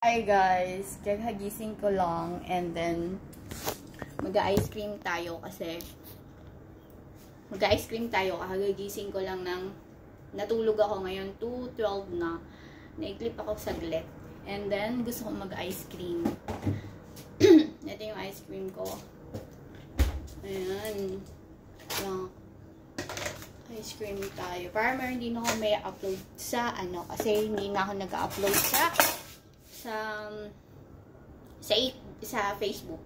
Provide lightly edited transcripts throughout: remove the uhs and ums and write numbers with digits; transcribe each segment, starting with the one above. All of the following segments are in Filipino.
Hi guys, kakagising ko lang and then mag-ice cream tayo kasi kakagising ko lang ng natulog ako ngayon 2:12 na. Naiklip ako saglit and then gusto kong mag-ice cream. Ito yung ice cream ko. Ayan. Ice cream tayo. Para hindi na ako may upload sa kasi hindi na ako nag-upload sa Facebook.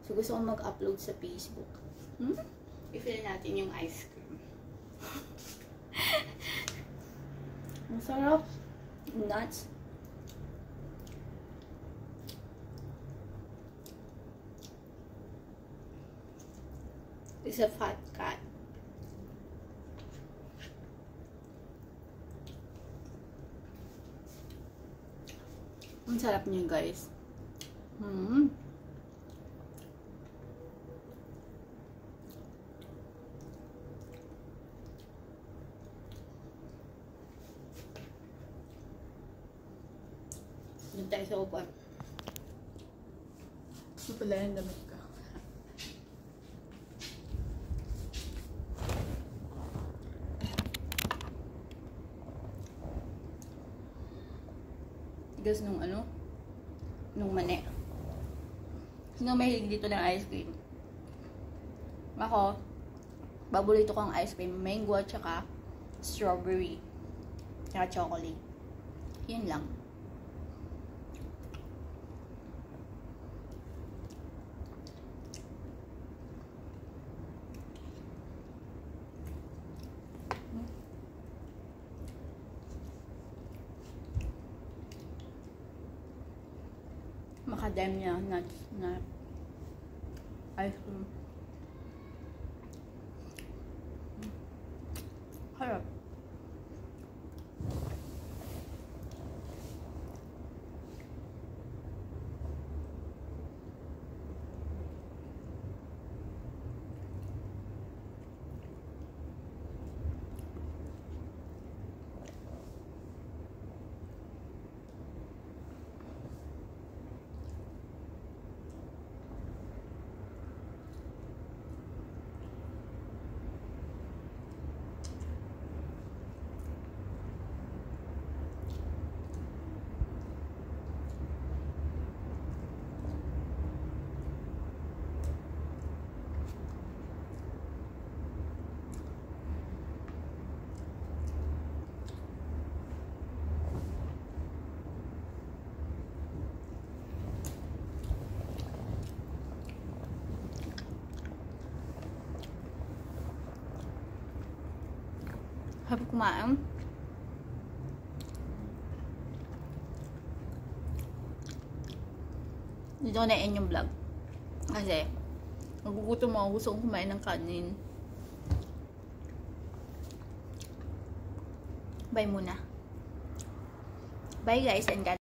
So, gusto kong mag-upload sa Facebook. I-fill natin yung ice cream. Masarap. Nuts. It's a fat cat. Ang sarap niya, guys. Doon tayo sa upan. Ito pala yung damit ka. Tigas nung nung mani. Sino mahilig dito ng ice cream? Ako, paborito ko ang ice cream. Mango at saka strawberry. Saka chocolate. Yun lang. Macadamia nuts na ice cream. Harap. Habang kumain, dito ko na-end yung vlog kasi nagugutom ako, gusto kong kumain ng kanin. Bye muna. Bye guys and God